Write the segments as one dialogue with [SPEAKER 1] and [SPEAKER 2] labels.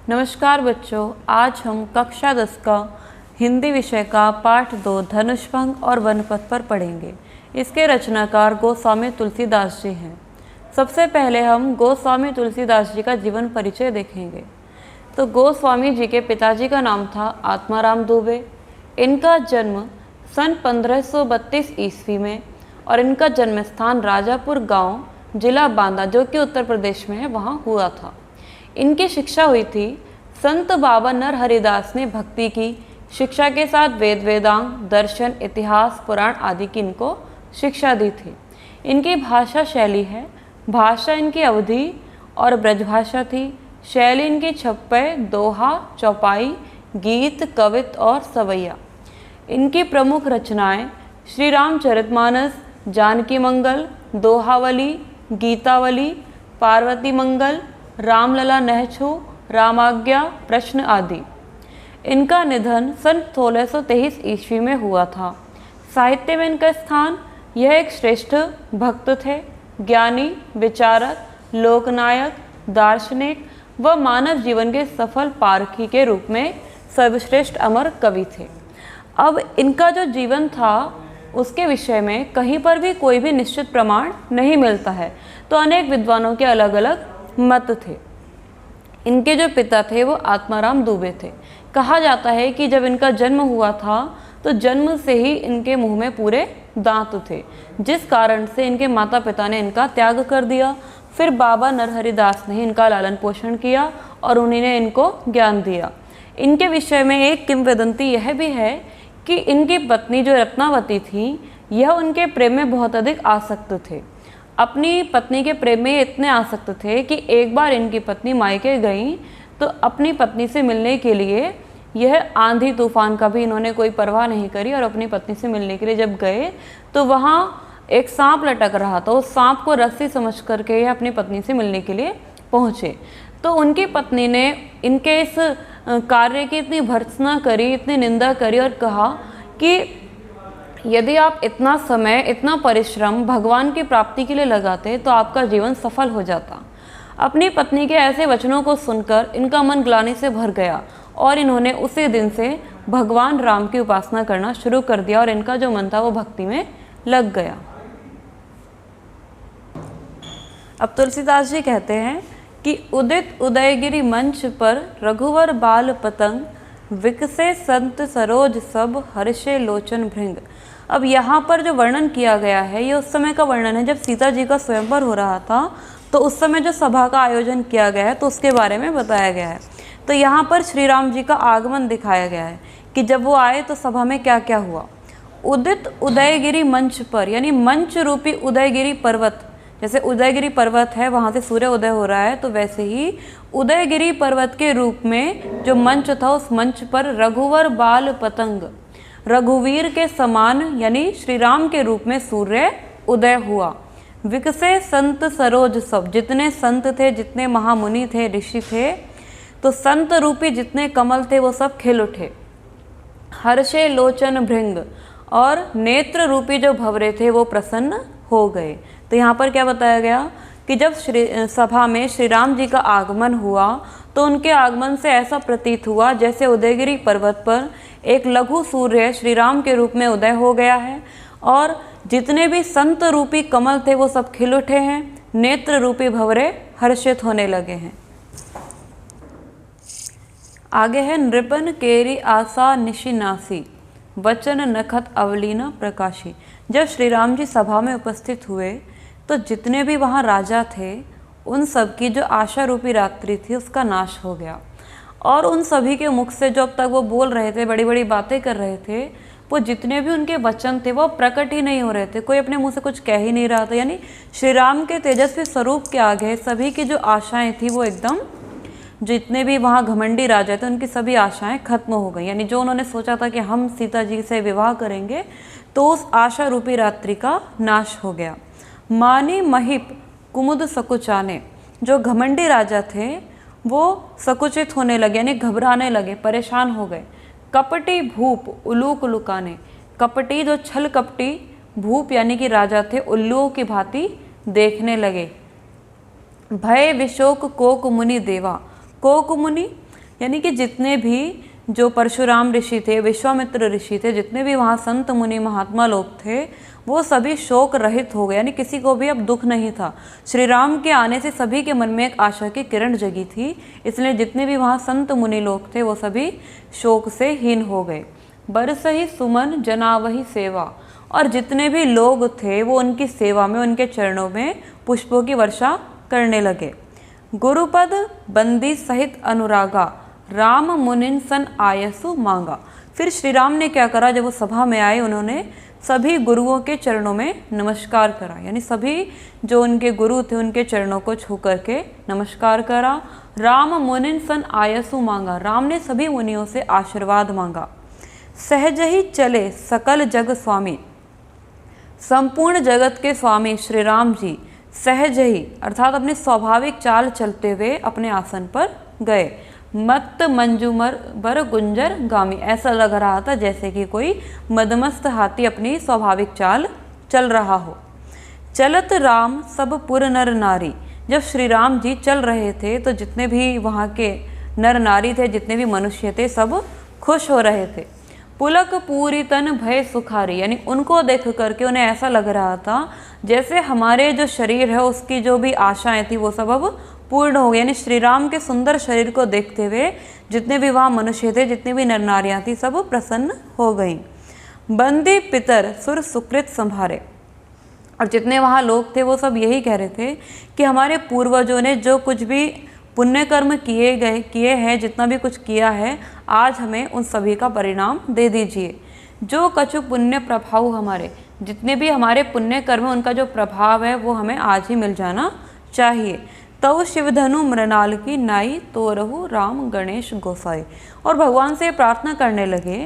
[SPEAKER 1] नमस्कार बच्चों, आज हम कक्षा 10 का हिंदी विषय का पाठ 2 धनुष्भंग और वनपथ पर पढ़ेंगे। इसके रचनाकार गोस्वामी तुलसीदास जी हैं। सबसे पहले हम गोस्वामी तुलसीदास जी का जीवन परिचय देखेंगे। तो गोस्वामी जी के पिताजी का नाम था आत्माराम दुबे। इनका जन्म सन 1532 ईस्वी में और इनका जन्म स्थान राजापुर गांव, जिला बांदा, जो कि उत्तर प्रदेश में है, वहाँ हुआ था। इनकी शिक्षा हुई थी संत बाबा नरहरिदास ने भक्ति की शिक्षा के साथ वेद वेदांग, दर्शन, इतिहास, पुराण आदि की इनको शिक्षा दी थी। इनकी भाषा शैली है, भाषा इनकी अवधी और ब्रजभाषा थी। शैली इनकी छप्पय, दोहा, चौपाई, गीत, कवित और सवैया। इनकी प्रमुख रचनाएं श्री रामचरितमानस, जानकी मंगल, दोहावली, गीतावली, पार्वती मंगल, रामलला नहछू, रामाज्ञा, प्रश्न आदि। इनका निधन सन 1623 ईस्वी में हुआ था। साहित्य में इनका स्थान, यह एक श्रेष्ठ भक्त थे, ज्ञानी, विचारक, लोकनायक, दार्शनिक व मानव जीवन के सफल पारखी के रूप में सर्वश्रेष्ठ अमर कवि थे। अब इनका जो जीवन था उसके विषय में कहीं पर भी कोई भी निश्चित प्रमाण नहीं मिलता है, तो अनेक विद्वानों के अलग अलग मत थे। इनके जो पिता थे वो आत्माराम दुबे थे। कहा जाता है कि जब इनका जन्म हुआ था तो जन्म से ही इनके मुंह में पूरे दांत थे, जिस कारण से इनके माता पिता ने इनका त्याग कर दिया। फिर बाबा नरहरिदास ने इनका लालन पोषण किया और उन्हीं ने इनको ज्ञान दिया। इनके विषय में एक किंवदंती यह भी है कि इनकी पत्नी जो रत्नावती थी, यह उनके प्रेम में बहुत अधिक आसक्त थे। अपनी पत्नी के प्रेम में इतने आसक्त थे कि एक बार इनकी पत्नी मायके गई तो अपनी पत्नी से मिलने के लिए यह आंधी तूफान का भी इन्होंने कोई परवाह नहीं करी और अपनी पत्नी से मिलने के लिए जब गए तो वहाँ एक सांप लटक रहा था। उस सांप को रस्सी समझ करके यह अपनी पत्नी से मिलने के लिए पहुँचे। तो उनकी पत्नी ने इनके इस कार्य की इतनी भर्त्सना करी, इतनी निंदा करी और कहा कि यदि आप इतना समय, इतना परिश्रम भगवान की प्राप्ति के लिए लगाते तो आपका जीवन सफल हो जाता। अपनी पत्नी के ऐसे वचनों को सुनकर इनका मन ग्लानि से भर गया और इन्होंने उसी दिन से भगवान राम की उपासना करना शुरू कर दिया और इनका जो मन था वो भक्ति में लग गया। अब तुलसीदास जी कहते हैं कि उदित उदयगिरि मंच पर रघुवर बाल पतंग, विकसे संत सरोज सब हर्षे लोचन भृंग। अब यहाँ पर जो वर्णन किया गया है ये उस समय का वर्णन है जब सीता जी का स्वयंवर हो रहा था। तो उस समय जो सभा का आयोजन किया गया है तो उसके बारे में बताया गया है। तो यहाँ पर श्री राम जी का आगमन दिखाया गया है कि जब वो आए तो सभा में क्या क्या हुआ। उदित उदयगिरि मंच पर, यानी मंच रूपी उदयगिरि पर्वत, जैसे उदयगिरि पर्वत है वहाँ से सूर्य उदय हो रहा है, तो वैसे ही उदयगिरि पर्वत के रूप में जो मंच था उस मंच पर रघुवर बाल पतंग, रघुवीर के समान यानी श्री राम के रूप में सूर्य उदय हुआ। विकसे संत सरोज सब, जितने संत थे, जितने महामुनि थे, ऋषि थे, तो संत रूपी जितने कमल थे वो सब खिल उठे। हर्षे लोचन भृंग, और नेत्र रूपी जो भंवरे थे वो प्रसन्न हो गए। तो यहाँ पर क्या बताया गया कि जब सभा में श्री राम जी का आगमन हुआ तो उनके आगमन से ऐसा प्रतीत हुआ जैसे उदयगिरि पर्वत पर एक लघु सूर्य श्री राम के रूप में उदय हो गया है और जितने भी संत रूपी कमल थे वो सब खिल उठे हैं, नेत्र रूपी भंवरे हर्षित होने लगे हैं। आगे है नृपन केरी आशा निशिनासी, वचन नखत अवलीना प्रकाशी। जब श्री राम जी सभा में उपस्थित हुए तो जितने भी वहाँ राजा थे उन सब की जो आशा रूपी रात्रि थी उसका नाश हो गया और उन सभी के मुख से जो अब तक वो बोल रहे थे, बड़ी बड़ी बातें कर रहे थे, वो जितने भी उनके वचन थे वो प्रकट ही नहीं हो रहे थे। कोई अपने मुंह से कुछ कह ही नहीं रहा था। यानी श्री राम के तेजस्वी स्वरूप के आगे सभी की जो आशाएं थी वो एकदम, जितने भी वहाँ घमंडी राजा थे उनकी सभी आशाएं खत्म हो गई। यानी जो उन्होंने सोचा था कि हम सीता जी से विवाह करेंगे तो उस आशा रूपी रात्रि का नाश हो गया। मानी महिप कुमुद सकुचाने, जो घमंडी राजा थे वो सकुचित होने लगे, यानी घबराने लगे, परेशान हो गए। कपटी भूप उलूक लुकाने, कपटी जो छल कपटी भूप यानी कि राजा थे उल्लुओं की भांति देखने लगे। भय विशोक कोक मुनि देवा, कोक मुनि यानी कि जितने भी जो परशुराम ऋषि थे, विश्वामित्र ऋषि थे, जितने भी वहाँ संत मुनि महात्मा लोग थे, वो सभी शोक रहित हो गए, यानी किसी को भी अब दुख नहीं था। श्री राम के आने से सभी के मन में एक आशा की किरण जगी थी, इसलिए जितने भी वहाँ संत मुनि लोग थे वो सभी शोक से हीन हो गए। बरसहि सुमन जनावहि सेवा, और जितने भी लोग थे वो उनकी सेवा में, उनके चरणों में पुष्पों की वर्षा करने लगे। गुरुपद बंदी सहित अनुरागा, राम मुनिन सन आयसु मांगा। फिर श्री राम ने क्या करा, जब वो सभा में आए उन्होंने सभी गुरुओं के चरणों में नमस्कार करा, यानी सभी जो उनके गुरु थे उनके चरणों को छू करके नमस्कार करा। राम मुनिन सन आयसु मांगा, राम ने सभी मुनियों से आशीर्वाद मांगा। सहज ही चले सकल जग स्वामी, संपूर्ण जगत के स्वामी श्री राम जी सहज ही अर्थात अपने स्वाभाविक चाल चलते हुए अपने आसन पर गए। मत मंजूमर बर गुंजर गामी, ऐसा लग रहा था जैसे कि कोई मदमस्त हाथी अपनी स्वाभाविक चाल चल रहा हो। चलत राम सब पुर नर नारी, जब श्री राम जी चल रहे थे तो जितने भी वहाँ के नर नारी थे, जितने भी मनुष्य थे, सब खुश हो रहे थे। पुलक पूरी तन भय सुखारी, यानी उनको देख करके उन्हें ऐसा लग रहा था जैसे हमारे जो शरीर है उसकी जो भी आशाएं थी वो सब अब पूर्ण हो गई। यानी श्री राम के सुंदर शरीर को देखते हुए जितने भी वहाँ मनुष्य थे, जितनी भी नर नारियां थी, सब प्रसन्न हो गईं। बंदी पितर सुर सुकृत संभारे, और जितने वहाँ लोग थे वो सब यही कह रहे थे कि हमारे पूर्वजों ने जो कुछ भी पुण्य कर्म किए हैं, जितना भी कुछ किया है, आज हमें उन सभी का परिणाम दे दीजिए। जो कछु पुण्य प्रभाव, हमारे जितने भी हमारे पुण्य कर्म उनका जो प्रभाव है वो हमें आज ही मिल जाना चाहिए। तव शिवधनु मृणाल की नाई तो रहु राम गणेश गोसाई, और भगवान से प्रार्थना करने लगे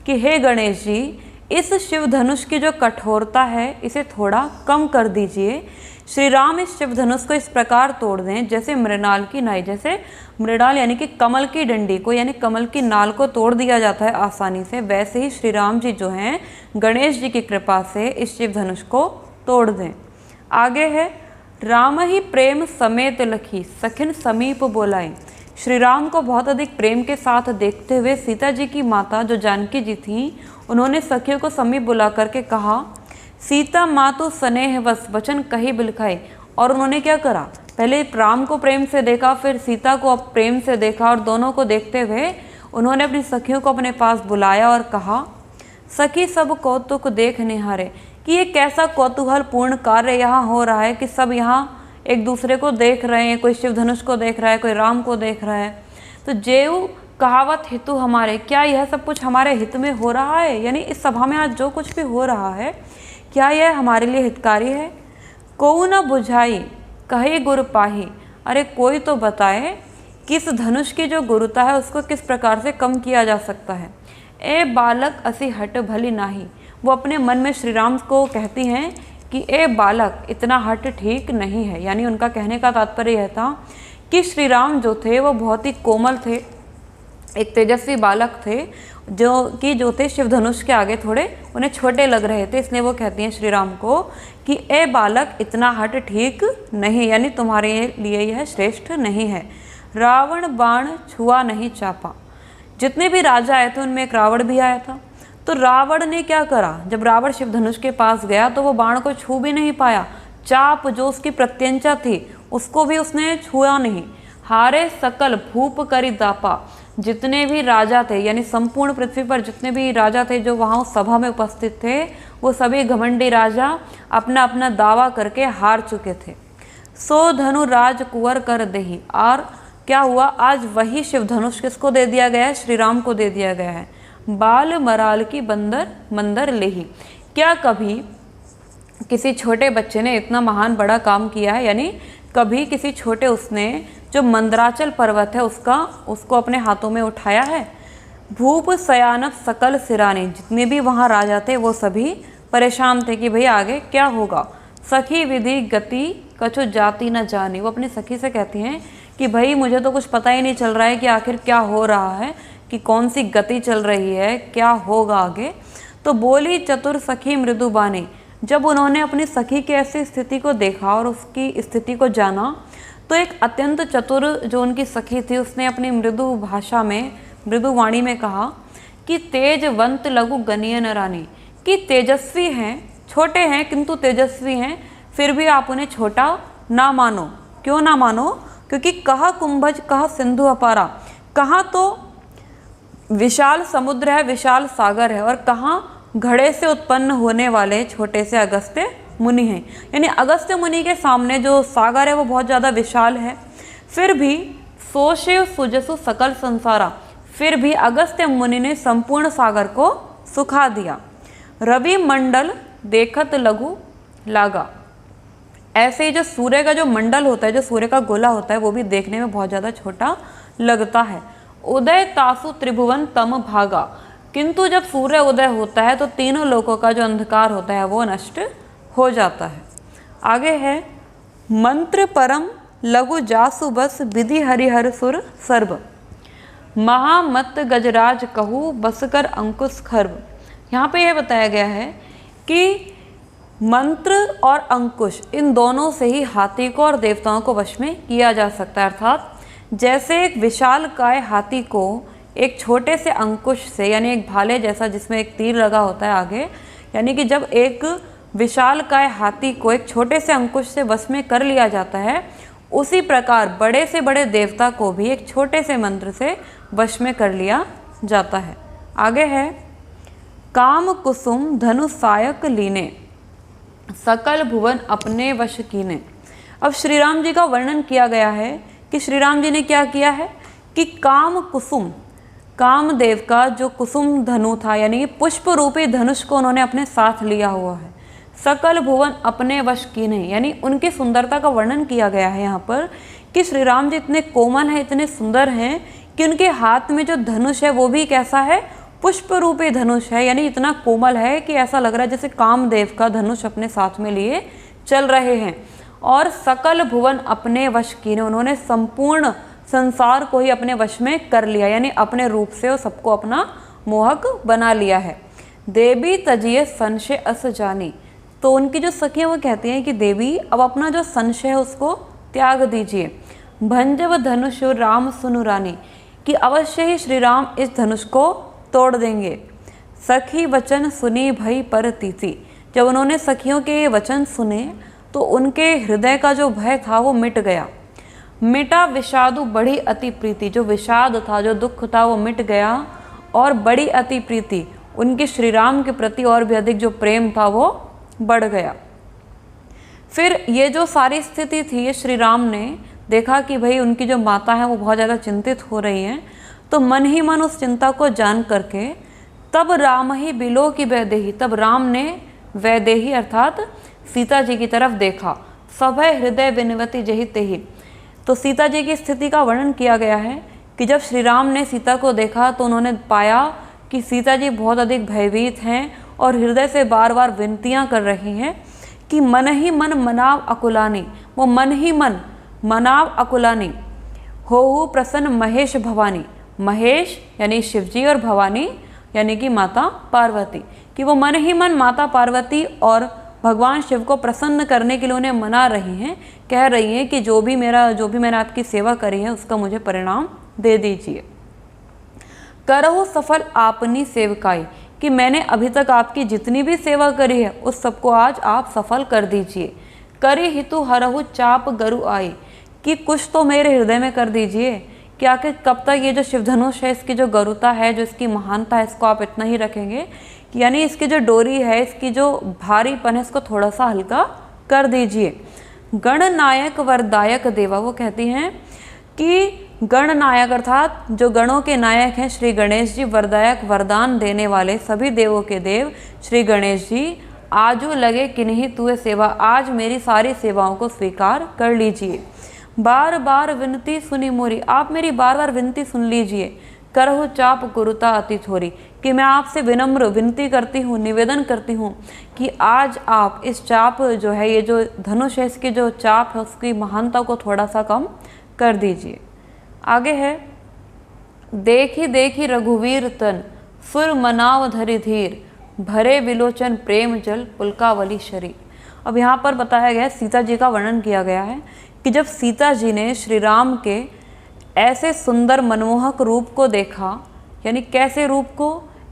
[SPEAKER 1] कि हे गणेश जी, इस शिव धनुष की जो कठोरता है इसे थोड़ा कम कर दीजिए। श्री राम इस शिव धनुष को इस प्रकार तोड़ दें जैसे मृणाल की नाई, जैसे मृणाल यानी कि कमल की डंडी को, यानी कमल की नाल को तोड़ दिया जाता है आसानी से, वैसे ही श्री राम जी जो हैं गणेश जी की कृपा से इस शिव धनुष को तोड़ दें। आगे है राम ही प्रेम समेत लखी सखिन समीप बोलाई। श्री राम को बहुत अधिक प्रेम के साथ देखते हुए सीता जी की माता जो जानकी जी थीं, उन्होंने सखियों को समीप बुला करके कहा, सीता मातु स्नेह वस वचन कही बिलखाई। और उन्होंने क्या करा, पहले राम को प्रेम से देखा, फिर सीता को अब प्रेम से देखा, और दोनों को देखते हुए उन्होंने अपनी सखियों को अपने पास बुलाया और कहा, सखी सब कौतुक देख निहारे, कि ये कैसा कौतूहल पूर्ण कार्य यहाँ हो रहा है कि सब यहाँ एक दूसरे को देख रहे हैं, कोई शिव धनुष को देख रहा है, कोई राम को देख रहा है। तो जेऊ कहावत हितु हमारे, क्या यह सब कुछ हमारे हित में हो रहा है, यानी इस सभा में आज जो कुछ भी हो रहा है क्या यह हमारे लिए हितकारी है। कोऊ न बुझाई कहे गुरु पाही, अरे कोई तो बताए कि इस धनुष की जो गुरुता है उसको किस प्रकार से कम किया जा सकता है। ए बालक असी हट भली नाही, वो अपने मन में श्री राम को कहती हैं कि ए बालक, इतना हट ठीक नहीं है। यानी उनका कहने का तात्पर्य यह था कि श्री राम जो थे वो बहुत ही कोमल थे, एक तेजस्वी बालक थे, जो थे शिव धनुष के आगे थोड़े उन्हें छोटे लग रहे थे, इसलिए वो कहती हैं श्री राम को कि ए बालक, इतना हट ठीक नहीं, यानी तुम्हारे लिए यह श्रेष्ठ नहीं है। रावण बाण छुआ नहीं चापा, जितने भी राजा आए थे उनमें एक रावण भी आया था। तो रावण ने क्या करा, जब रावण शिव धनुष के पास गया तो वो बाण को छू भी नहीं पाया, चाप जो उसकी प्रत्यंचा थी उसको भी उसने छुआ नहीं। हारे सकल भूप करी दापा, जितने भी राजा थे, यानी संपूर्ण पृथ्वी पर जितने भी राजा थे जो वहाँ उस सभा में उपस्थित थे, वो सभी घमंडी राजा अपना अपना दावा करके हार चुके थे। सो धनु राज कुंवर कर देही, और क्या हुआ, आज वही शिव धनुष किसको दे दिया गया है, श्री राम को दे दिया गया है। बाल मराल की बंदर मंदर लेही, क्या कभी किसी छोटे बच्चे ने इतना महान बड़ा काम किया है, यानी कभी किसी छोटे उसने जो मंदराचल पर्वत है उसको अपने हाथों में उठाया है। भूप सयानप सकल सिरानी, जितने भी वहाँ राजा थे वो सभी परेशान थे कि भाई आगे क्या होगा। सखी विधि गति कछु जाति न जानी, वो अपनी सखी से कहती हैं कि भाई मुझे तो कुछ पता ही नहीं चल रहा है कि आखिर क्या हो रहा है, कि कौन सी गति चल रही है, क्या होगा आगे। तो बोली चतुर सखी मृदुबानी, जब उन्होंने अपनी सखी की ऐसी स्थिति को देखा और उसकी स्थिति को जाना, तो एक अत्यंत चतुर जो उनकी सखी थी, उसने अपनी मृदु भाषा में, मृदु वाणी में कहा कि तेजवंत लघु गणीय रानी, कि तेजस्वी हैं, छोटे हैं किंतु तेजस्वी हैं, फिर भी आप उन्हें छोटा ना मानो। क्यों ना मानो? क्योंकि कहा कुंभज कहा सिंधु अपारा, कहाँ तो विशाल समुद्र है, विशाल सागर है, और कहाँ घड़े से उत्पन्न होने वाले छोटे से अगस्त्य मुनि हैं। यानी अगस्त्य मुनि के सामने जो सागर है वो बहुत ज़्यादा विशाल है। फिर भी सोशे सुजसु सकल संसारा, फिर भी अगस्त्य मुनि ने संपूर्ण सागर को सुखा दिया। रवि मंडल देखत लघु लागा, ऐसे ही जो सूर्य का जो मंडल होता है, जो सूर्य का गोला होता है, वो भी देखने में बहुत ज़्यादा छोटा लगता है। उदय तासु त्रिभुवन तम भागा, किंतु जब सूर्य उदय होता है तो तीनों लोकों का जो अंधकार होता है वो नष्ट हो जाता है। आगे है मंत्र परम लघु जासु बस विधि हरिहर सुर सर्व, महामत गजराज कहू बसकर अंकुश खर्व। यहाँ पे यह बताया गया है कि मंत्र और अंकुश इन दोनों से ही हाथी को और देवताओं को वश में किया जा सकता है। अर्थात जैसे एक विशालकाय हाथी को एक छोटे से अंकुश से, यानी एक भाले जैसा जिसमें एक तीर लगा होता है आगे, यानी कि जब एक विशालकाय हाथी को एक छोटे से अंकुश से वश में कर लिया जाता है, उसी प्रकार बड़े से बड़े देवता को भी एक छोटे से मंत्र से वश में कर लिया जाता है। आगे है काम कुसुम धनु सायक लीने, सकल भुवन अपने वश कीने। अब श्री राम जी का वर्णन किया गया है कि श्री राम जी ने क्या किया है कि काम कुसुम, कामदेव का जो कुसुम धनु था, यानी पुष्प रूपी धनुष को उन्होंने अपने साथ लिया हुआ है। सकल भुवन अपने वश कीने, यानी उनकी सुंदरता का वर्णन किया गया है यहाँ पर कि श्री राम जी इतने कोमल हैं, इतने सुंदर हैं कि उनके हाथ में जो धनुष है वो भी कैसा है, पुष्प रूपी धनुष है, यानी इतना कोमल है कि ऐसा लग रहा है जैसे कामदेव का धनुष अपने साथ में लिए चल रहे हैं। और सकल भुवन अपने वश कीने, उन्होंने संपूर्ण संसार को ही अपने वश में कर लिया, यानी अपने रूप से वो सबको अपना मोहक बना लिया है। देवी तजिए संशय अस जानी, तो उनकी जो सखियाँ वो कहती हैं कि देवी अब अपना जो संशय है उसको त्याग दीजिए। भंजव धनुष राम सुनु रानी, कि अवश्य ही श्री राम इस धनुष को तोड़ देंगे। सखी वचन सुनी भई पर तीसी, जब उन्होंने सखियों के ये वचन सुने तो उनके हृदय का जो भय था वो मिट गया। मिटा विषादु बड़ी अति प्रीति, जो विषाद था, जो दुख था वो मिट गया, और बड़ी अति प्रीति, उनके श्री राम के प्रति और भी अधिक जो प्रेम था वो बढ़ गया। फिर ये जो सारी स्थिति थी, ये श्री राम ने देखा कि भाई उनकी जो माता है वो बहुत ज़्यादा चिंतित हो रही हैं, तो मन ही मन उस चिंता को जान करके तब राम ही बिलो की वैदेही, तब राम ने वैदेही अर्थात सीता जी की तरफ देखा। सभय हृदय विनवती जही तेही, तो सीता जी की स्थिति का वर्णन किया गया है कि जब श्री राम ने सीता को देखा तो उन्होंने पाया कि सीता जी बहुत अधिक भयभीत हैं और हृदय से बार बार विनतियाँ कर रही हैं कि मन ही मन मनाव अकुलानी, वो मन ही मन मनाव अकुलानी हो प्रसन्न महेश भवानी, महेश यानी शिवजी और भवानी यानी कि माता पार्वती, कि वो मन ही मन माता पार्वती और भगवान शिव को प्रसन्न करने के लिए उन्हें मना रही हैं, कह रही हैं कि जो भी मैंने आपकी सेवा करी है उसका मुझे परिणाम दे दीजिए। करहु सफल आपनी सेवकाई, कि मैंने अभी तक आपकी जितनी भी सेवा करी है उस सबको आज आप सफल कर दीजिए। करी हितु हरहु चाप गरु आई, कि कुछ तो मेरे हृदय में कर दीजिए कि आखिर कब तक ये जो शिवधनुष है, इसकी जो गरुता है, जो इसकी महानता है, इसको आप इतना ही रखेंगे, यानी इसकी जो डोरी है, इसकी जो भारीपन है, इसको थोड़ा सा हल्का कर दीजिए। गणनायक वरदायक देवा, वो कहती हैं कि गणनायक अर्थात जो गणों के नायक हैं श्री गणेश जी, वरदायक वरदान देने वाले सभी देवों के देव श्री गणेश जी, आजू लगे किन्हीं तुए सेवा, आज मेरी सारी सेवाओं को स्वीकार कर लीजिए। बार बार विनती सुनी मोरी, आप मेरी बार बार विनती सुन लीजिए। करहु चाप गुरुता अति थोरी, कि मैं आपसे विनम्र विनती करती हूँ, निवेदन करती हूँ कि आज आप इस चाप जो है, ये जो धनुष है, इसकी जो चाप है उसकी महानता को थोड़ा सा कम कर दीजिए। आगे है देखी देखी रघुवीर तन, सुर मनाव धरि धीर, भरे विलोचन प्रेम जल पुलकावली शरीर। अब यहाँ पर बताया गया है, सीता जी का वर्णन किया गया है कि जब सीता जी ने श्री राम के ऐसे सुंदर मनमोहक रूप को देखा, यानी कैसे रूप को,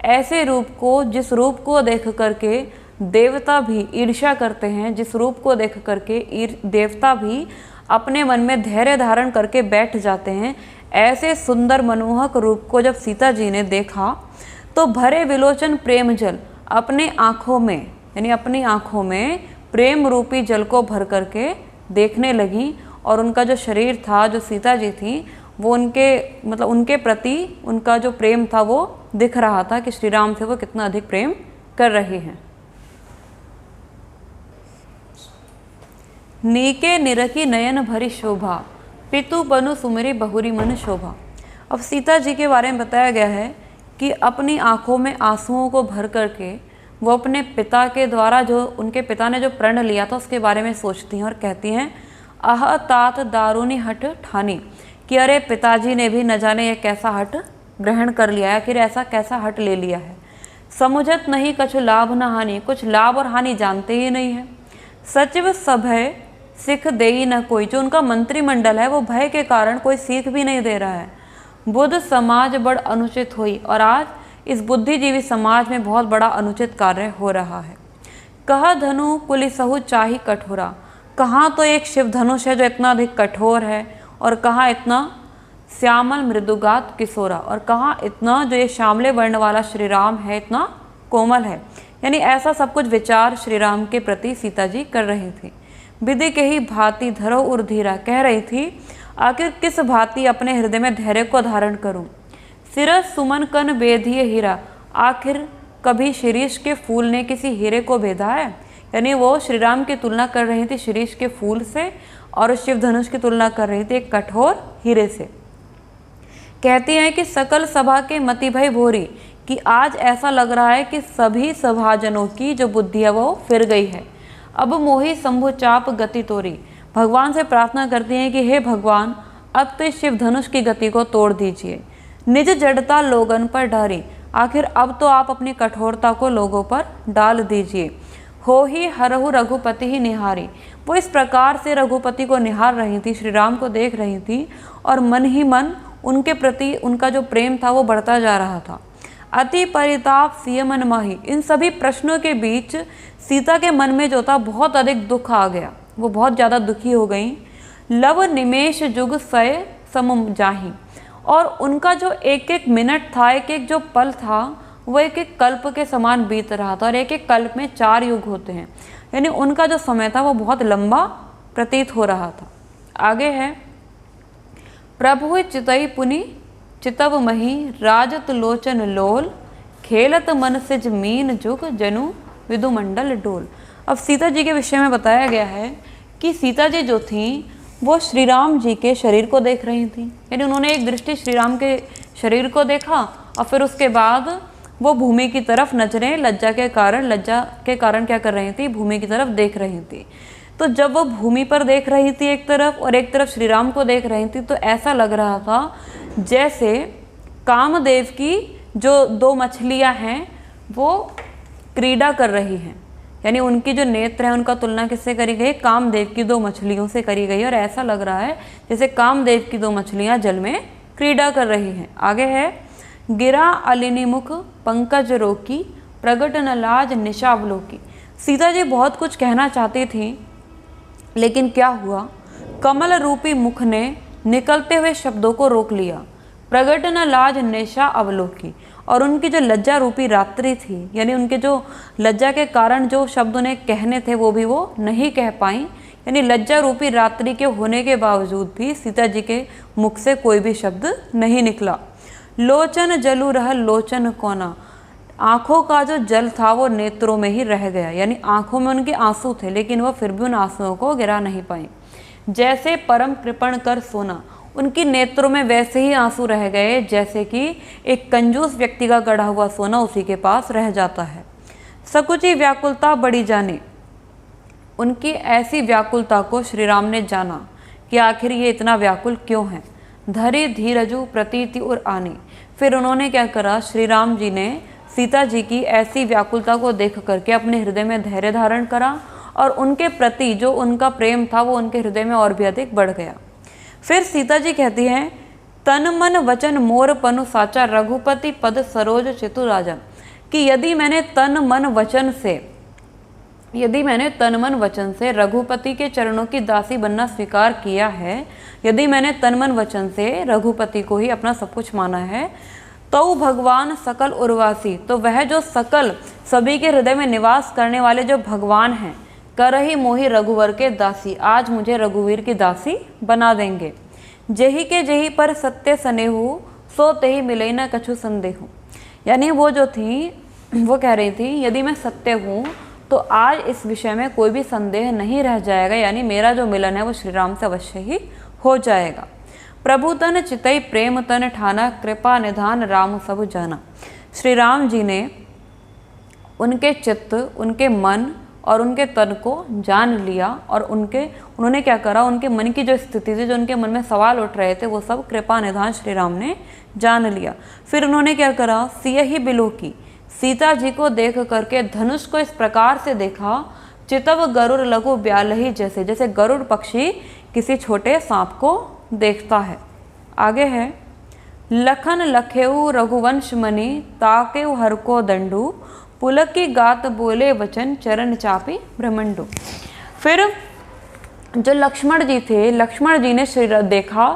[SPEAKER 1] ऐसे रूप को जिस रूप को देख करके देवता भी ईर्ष्या करते हैं, जिस रूप को देख करके देवता भी अपने मन में धैर्य धारण करके बैठ जाते हैं, ऐसे सुंदर मनमोहक रूप को जब सीता जी ने देखा तो भरे विलोचन प्रेम जल, अपने आँखों में यानी अपनी आँखों में प्रेम रूपी जल को भर करके देखने लगी। और उनका जो शरीर था, जो सीता जी थी, वो उनके प्रति उनका जो प्रेम था वो दिख रहा था कि श्री राम से वो कितना अधिक प्रेम कर रही हैं। नीके निरखी नयन भरी शोभा, पितु बनु सुमिरी बहुरी मन शोभा। अब सीता जी के बारे में बताया गया है कि अपनी आँखों में आंसुओं को भर करके वो अपने पिता के द्वारा, जो उनके पिता ने जो प्रण लिया था उसके बारे में सोचती हैं और कहती हैं, अह तात दारुनी हट ठानी, कि अरे पिताजी ने भी न जाने ये कैसा हट ग्रहण कर लिया है, आखिर ऐसा कैसा हट ले लिया है। समुझत नहीं कछु लाभ न हानि, कुछ लाभ और हानि जानते ही नहीं है। सचिव सभय सिख देई न कोई, जो उनका मंत्रिमंडल है वो भय के कारण कोई सीख भी नहीं दे रहा है। बुद्ध समाज बड़ अनुचित हुई, और आज इस बुद्धिजीवी समाज में बहुत बड़ा अनुचित कार्य हो रहा है। कहा धनु कुलिसहु चाही कठोरा, कहाँ तो एक शिव धनुष है जो इतना अधिक कठोर है, और कहाँ इतना श्यामल मृदुगात किशोरा, और कहाँ इतना जो ये श्यामले वर्ण वाला श्री राम है इतना कोमल है। यानी ऐसा सब कुछ विचार श्री राम के प्रति सीता जी कर रही थी। विधि के ही भांति धरो उर्धीरा, कह रही थी आखिर किस भांति अपने हृदय में धैर्य को धारण करूं। सिरस सुमन कन बेधिए हीरा, आखिर कभी शिरीष के फूल ने किसी हीरे को भेदा है। यानी वो श्री राम की तुलना कर रही थी शिरीष के फूल से, और शिव धनुष की तुलना कर रही थी एक कठोर हीरे से। कहती हैं कि सकल सभा के मति भय भोरी, कि आज ऐसा लग रहा है कि सभी सभाजनों की जो बुद्धि है वो फिर गई है। अब मोही शंभु चाप गति तोरी, भगवान से प्रार्थना करती हैं कि हे भगवान, अब तो इस शिव धनुष की गति को तोड़ दीजिए। निज जड़ता लोगन पर डारी, आखिर अब तो आप अपनी कठोरता को लोगों पर डाल दीजिए। हो ही हरहु रघुपति ही निहारी, वो इस प्रकार से रघुपति को निहार रही थी, श्री राम को देख रही थी, और मन ही मन उनके प्रति उनका जो प्रेम था वो बढ़ता जा रहा था। अति परिताप सिय मन माही, इन सभी प्रश्नों के बीच सीता के मन में जो था बहुत अधिक दुख आ गया, वो बहुत ज़्यादा दुखी हो गई। लव निमेश जुग सय सम जाही, और उनका जो एक एक मिनट था, एक एक जो पल था, वो एक एक कल्प के समान बीत रहा था, और एक एक कल्प में 4 युग होते हैं। यानी उनका जो समय था वो बहुत लंबा प्रतीत हो रहा था। आगे है, प्रभु चितई पुनि चितव मही, राजत लोचन लोल, खेलत मन से जमीन जुग जनु विदुमंडल डोल। अब सीता जी के विषय में बताया गया है कि सीता जी जो थी वो श्री राम जी के शरीर को देख रही थी। यानी उन्होंने एक दृष्टि श्री राम के शरीर को देखा, और फिर उसके बाद वो भूमि की तरफ नजरें लज्जा के कारण क्या कर रही थी, भूमि की तरफ देख रही थी। तो जब वो भूमि पर देख रही थी एक तरफ, और एक तरफ श्री राम को देख रही थी, तो ऐसा लग रहा था जैसे कामदेव की जो 2 मछलियाँ हैं वो क्रीड़ा कर रही हैं। यानी उनकी जो नेत्र है उनका तुलना किससे करी गई, कामदेव की 2 मछलियों से करी गई, और ऐसा लग रहा है जैसे कामदेव की 2 मछलियाँ जल में क्रीड़ा कर रही हैं। आगे है, गिरा अलिनी मुख पंकज रोकी, प्रगट न लाज निशावलोकी। सीता जी बहुत कुछ कहना चाहती थी, लेकिन क्या हुआ, कमल रूपी मुख ने निकलते हुए शब्दों को रोक लिया। प्रगट न लाज निशा अवलोकी, और उनकी जो लज्जा रूपी रात्रि थी, यानी उनके जो लज्जा के कारण जो शब्द उन्हें कहने थे वो भी वो नहीं कह पाई। यानी लज्जा रूपी रात्रि के होने के बावजूद भी सीता जी के मुख से कोई भी शब्द नहीं निकला। लोचन जलू रह लोचन कोना, आँखों का जो जल था वो नेत्रों में ही रह गया। यानी आँखों में उनके आंसू थे, लेकिन वह फिर भी उन आंसुओं को गिरा नहीं पाई। जैसे परम कृपण कर सोना, उनकी नेत्रों में वैसे ही आंसू रह गए जैसे कि एक कंजूस व्यक्ति का गढ़ा हुआ सोना उसी के पास रह जाता है। सकुची व्याकुलता बड़ी जाने, उनकी ऐसी व्याकुलता को श्री राम ने जाना कि आखिर ये इतना व्याकुल क्यों है। धरी धीरजु प्रतीति और आनी, फिर उन्होंने क्या करा, श्री राम जी ने सीता जी की ऐसी व्याकुलता को देख करके अपने हृदय में धैर्य धारण करा, और उनके प्रति जो उनका प्रेम था वो उनके हृदय में और भी अधिक बढ़ गया। फिर सीता जी कहती हैं, तन मन वचन मोर पनु साचा रघुपति पद सरोज चितु राजा, कि यदि मैंने तन मन वचन से रघुपति के चरणों की दासी बनना स्वीकार किया है, यदि मैंने तन मन वचन से रघुपति को ही अपना सब कुछ माना है, तो भगवान सकल उर्वासी, तो वह जो सकल सभी के हृदय में निवास करने वाले जो भगवान हैं, करही मोहि रघुवर के दासी, आज मुझे रघुवीर की दासी बना देंगे। जेहि के जेहि पर सत्य सनेहु, सो तेहि मिले न कछु संदेहु। यानी वो जो थी वो कह रही थी, यदि मैं सत्य हूँ तो आज इस विषय में कोई भी संदेह नहीं रह जाएगा, यानी मेरा जो मिलन है वो श्री राम से अवश्य ही हो जाएगा। प्रभु तन चितई प्रेम तन ठाना, कृपा निधान राम सब जाना। श्री राम जी ने उनके चित्त, उनके मन और उनके तन को जान लिया और उन्होंने क्या करा, उनके मन की जो स्थिति थी, जो उनके मन में सवाल उठ रहे थे, वो सब कृपा निधान श्री राम ने जान लिया। फिर उन्होंने क्या करा, सियहि बिलो की, सीता जी को देख करके धनुष को इस प्रकार से देखा, चितव गरुड़ लघु ब्यालही, जैसे जैसे गरुड़ पक्षी किसी छोटे सांप को देखता है। आगे है, लखन लखेऊ रघुवंश मणि, ताकेऊ हर को दंडू, पुलक की गात बोले वचन, चरण चापी ब्रह्मंडू। फिर जो लक्ष्मण जी थे, लक्ष्मण जी ने देखा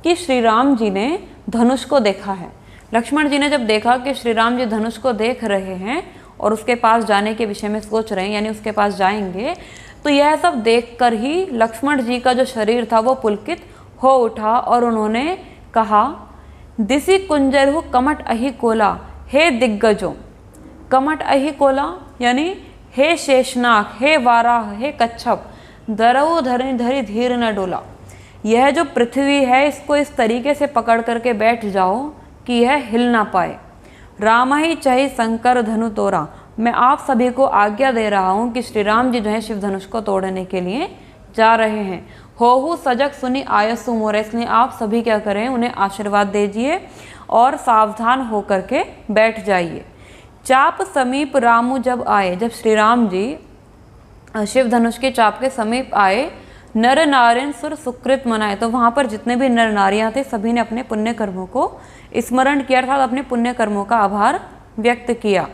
[SPEAKER 1] कि श्री राम जी ने धनुष को देखा है। लक्ष्मण जी ने जब देखा कि श्री राम जी धनुष को देख रहे हैं और उसके पास जाने के विषय में सोच रहे हैं, यानी उसके पास जाएंगे, तो यह सब देखकर ही लक्ष्मण जी का जो शरीर था वो पुलकित हो उठा और उन्होंने कहा, दिसी कुंजरहु कमट अहि कोला, हे दिग्गजों। कमट अहि कोला यानी हे शेषनाग, हे वाराह, हे कच्छप, दरऊ धरि धरि धीर न डोला। यह जो पृथ्वी है इसको इस तरीके से पकड़ करके बैठ जाओ कि यह हिल ना पाए। राम ही चाहे शंकर धनु तोड़ा। मैं आप सभी को आज्ञा दे रहा हूँ कि श्री राम जी जो है शिव धनुष को तोड़ने के लिए जा रहे हैं। होहु सजग सुनी आयसु मोर, इसलिए आप सभी क्या करें, उन्हें आशीर्वाद दीजिए और सावधान होकर के बैठ जाइए। चाप समीप रामू जब आए, जब श्री राम जी शिव धनुष के चाप के समीप आए, नर नारायण सुर सुकृत मनाए, तो वहाँ पर जितने भी नर नारियाँ थे सभी ने अपने पुण्य कर्मों को स्मरण किया, अर्थात अपने पुण्य कर्मों का आभार व्यक्त किया।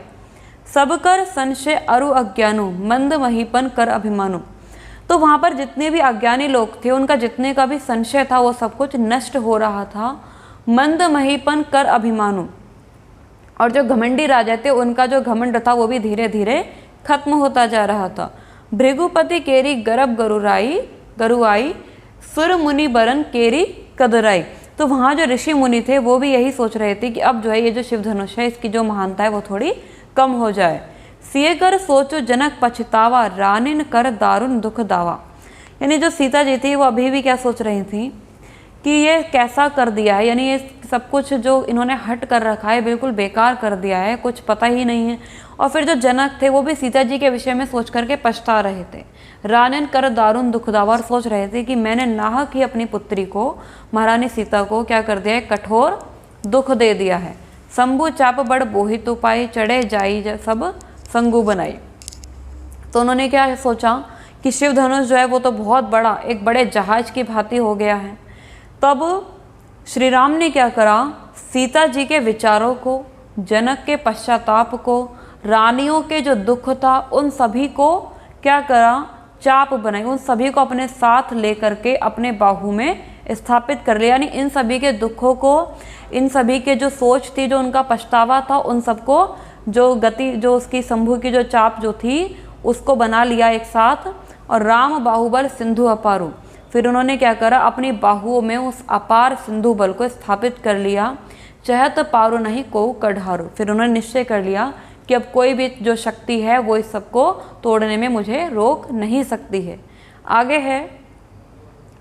[SPEAKER 1] सब कर संशय अरु अज्ञानु, मंद महीपन कर अभिमानु। तो वहाँ पर जितने भी अज्ञानी लोग थे उनका जितने का भी संशय था वो सब कुछ नष्ट हो रहा था। मंद महीपन कर अभिमानु, और जो घमंडी राजा थे उनका जो घमंड था वो भी धीरे धीरे खत्म होता जा रहा था। भृगुपति केरी गरब गरुआई, सुर मुनि बरन केरी कदराई। तो वहाँ जो ऋषि मुनि थे वो भी यही सोच रहे थे कि अब जो है ये जो शिव धनुष है इसकी जो महानता है वो थोड़ी कम हो जाए। सिए कर सोचो जनक पछतावा, रानिन कर दारुण दुख दावा। यानी जो सीता जी थी वो अभी भी क्या सोच रही थी कि ये कैसा कर दिया है, यानी ये सब कुछ जो इन्होंने हट कर रखा है बिल्कुल बेकार कर दिया है, कुछ पता ही नहीं है। और फिर जो जनक थे वो भी सीता जी के विषय में सोच करके पछता रहे थे। रानन कर दारुण दुखदावा, और सोच रहे थे कि मैंने नाहक ही अपनी पुत्री को, महारानी सीता को क्या कर दिया है, कठोर दुख दे दिया है। शंभु चाप बड़ बोहित उपाय, चढ़े जाई सब संगु बनाई। तो उन्होंने क्या सोचा कि शिव धनुष जो है वो तो बहुत बड़ा, एक बड़े जहाज की भांति हो गया है। तब श्री राम ने क्या करा, सीता जी के विचारों को, जनक के पश्चाताप को, रानियों के जो दुख था उन सभी को क्या करा, चाप बनाई, उन सभी को अपने साथ लेकर के अपने बाहु में स्थापित कर लिया। यानी इन सभी के दुखों को, इन सभी के जो सोच थी, जो उनका पछतावा था, उन सबको जो गति, जो उसकी शंभु की जो चाप जो थी उसको बना लिया एक साथ। और राम बाहुबल सिंधु अपारू, फिर उन्होंने क्या करा, अपनी बाहुओं में उस अपार सिंधु बल को स्थापित कर लिया। चहत पारो नहीं को कढ़ारू, फिर उन्होंने निश्चय कर लिया कि अब कोई भी जो शक्ति है वो इस सबको तोड़ने में मुझे रोक नहीं सकती है। आगे है,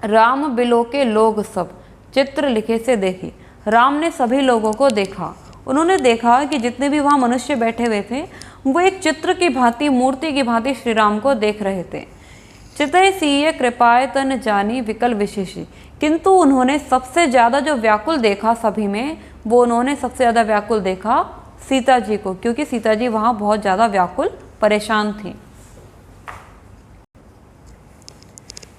[SPEAKER 1] राम बिलो के लोग सब, चित्र लिखे से देखी। राम ने सभी लोगों को देखा, उन्होंने देखा कि जितने भी वहाँ मनुष्य बैठे हुए थे वो एक चित्र की भांति, मूर्ति की भांति श्री राम को देख रहे थे। चितय सीय कृपाय तन जानी विकल विशेषी, किंतु उन्होंने सबसे ज़्यादा जो व्याकुल देखा सभी में, वो उन्होंने सबसे ज़्यादा व्याकुल देखा सीता जी को, क्योंकि सीता जी वहाँ बहुत ज़्यादा व्याकुल परेशान थी।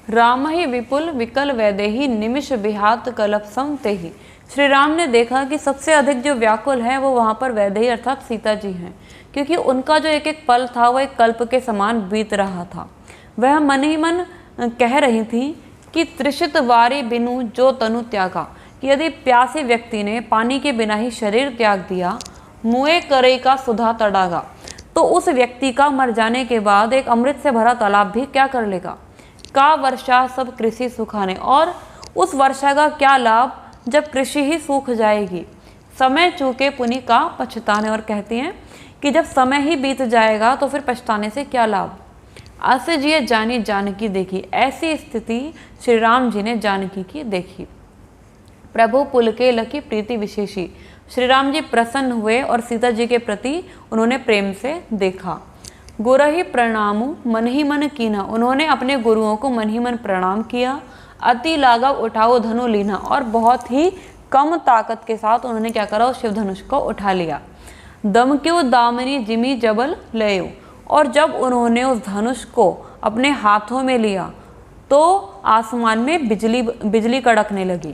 [SPEAKER 1] राम ही विपुल विकल वैदेही निमिष विहात कलपसम तेहि। श्री राम ने देखा कि सबसे अधिक जो व्याकुल है वो वहाँ पर वैदेही अर्थात सीता जी हैं, क्योंकि उनका जो एक एक पल था वो एक कल्प के समान बीत रहा था। वह मन ही मन कह रही थी कि त्रिषित वारी बिनु जो तनु त्यागा, कि यदि प्यासे व्यक्ति ने पानी के बिना ही शरीर त्याग दिया, मुए करे का सुधा तड़ागा, तो उस व्यक्ति का मर जाने के बाद एक अमृत से भरा तालाब भी क्या कर लेगा। का वर्षा सब कृषि सुखाने, और उस वर्षा का क्या लाभ जब कृषि ही सूख जाएगी। समय चूके पुनि का पछताने, और कहती हैं कि जब समय ही बीत जाएगा तो फिर पछताने से क्या लाभ। अस जिये जानी जानकी देखी, ऐसी स्थिति श्री राम जी ने जानकी की देखी। प्रभु पुलके लकी प्रीति विशेषी, श्री राम जी प्रसन्न हुए और सीता जी के प्रति उन्होंने प्रेम से देखा। गुरहि प्रणामु मन ही मन कीना, उन्होंने अपने गुरुओं को मन ही मन प्रणाम किया। अति लाघव उठाओ धनु लीना, और बहुत ही कम ताकत के साथ उन्होंने क्या करा, उस शिव धनुष को उठा लिया। दमक्यू दामिनी जिमी जबल लयो, और जब उन्होंने उस धनुष को अपने हाथों में लिया तो आसमान में बिजली कड़कने लगी।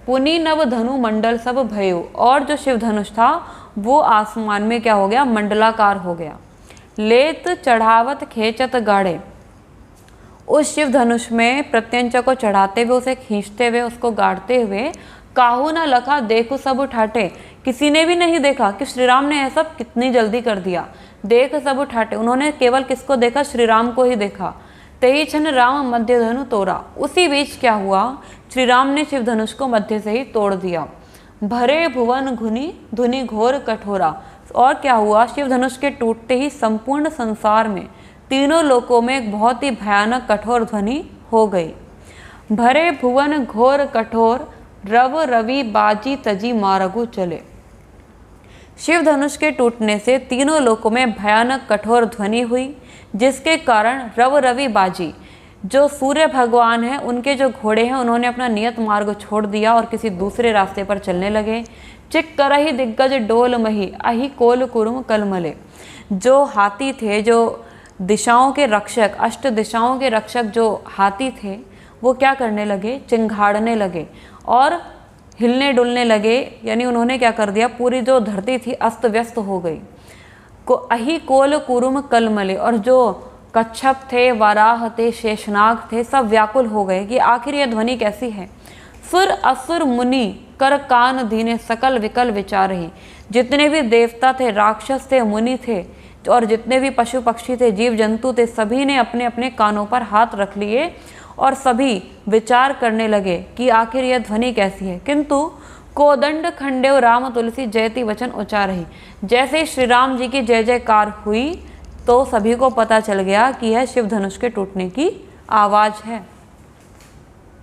[SPEAKER 1] पुनि नव धनु मंडल सब भयो, और जो शिव धनुष था वो आसमान में क्या हो गया, मंडलाकार हो गया। लेत चढ़ावत खेचत गाढ़े, उस शिव धनुष में प्रत्यंचा को चढ़ाते हुए, उसे खींचते हुए, उसको गाड़ते हुए, काहू न लखा देखो सब ठाटे, किसी ने भी नहीं देखा कि श्री राम ने ऐसा कितनी जल्दी कर दिया। देख सब ठाटे, उन्होंने केवल किसको देखा, श्री राम को ही देखा। तेई छन राम मध्य धनु तोड़ा, उसी बीच क्या हुआ, श्री राम ने शिव धनुष को मध्य से ही तोड़ दिया। भरे भुवन घुनी धुनि घोर कठोरा, और क्या हुआ, शिव धनुष के टूटते ही संपूर्ण संसार में, तीनों लोकों में एक बहुत ही भयानक कठोर ध्वनि हो गई। भरे भुवन घोर कठोर रव रवि बाजी तजी मारगु चले। शिव धनुष के टूटने से तीनों लोकों में भयानक कठोर ध्वनि हुई, जिसके कारण रव रवि बाजी, जो सूर्य भगवान हैं, उनके जो घोड़े हैं, उन्होंने अपना नियत मार्ग छोड़ दिया और किसी दूसरे रास्ते पर चलने लगे। चिक करही दिग्गज डोल मही अहि कोल कुरुम कलमले, जो हाथी थे, जो दिशाओं के रक्षक, अष्ट दिशाओं के रक्षक जो हाथी थे, वो क्या करने लगे, चिंघाड़ने लगे और हिलने डुलने लगे। यानी उन्होंने क्या कर दिया, पूरी जो धरती थी अस्त व्यस्त हो गई। को अहि कोल कुरुम कलमले, और जो कच्छप थे, वराह थे, शेषनाग थे, सब व्याकुल हो गए कि आखिर यह ध्वनि कैसी है। सुर असुर मुनि कर कान दीने सकल विकल विचारहि, जितने भी देवता थे, राक्षस थे, मुनि थे, और जितने भी पशु पक्षी थे, जीव जंतु थे, सभी ने अपने अपने कानों पर हाथ रख लिए और सभी विचार करने लगे कि आखिर यह ध्वनि कैसी है। किंतु कोदंड खंडेव राम तुलसी जयति वचन उच्चारहि, जैसे ही श्री राम जी की जय जयकार हुई तो सभी को पता चल गया कि यह शिव धनुष के टूटने की आवाज़ है।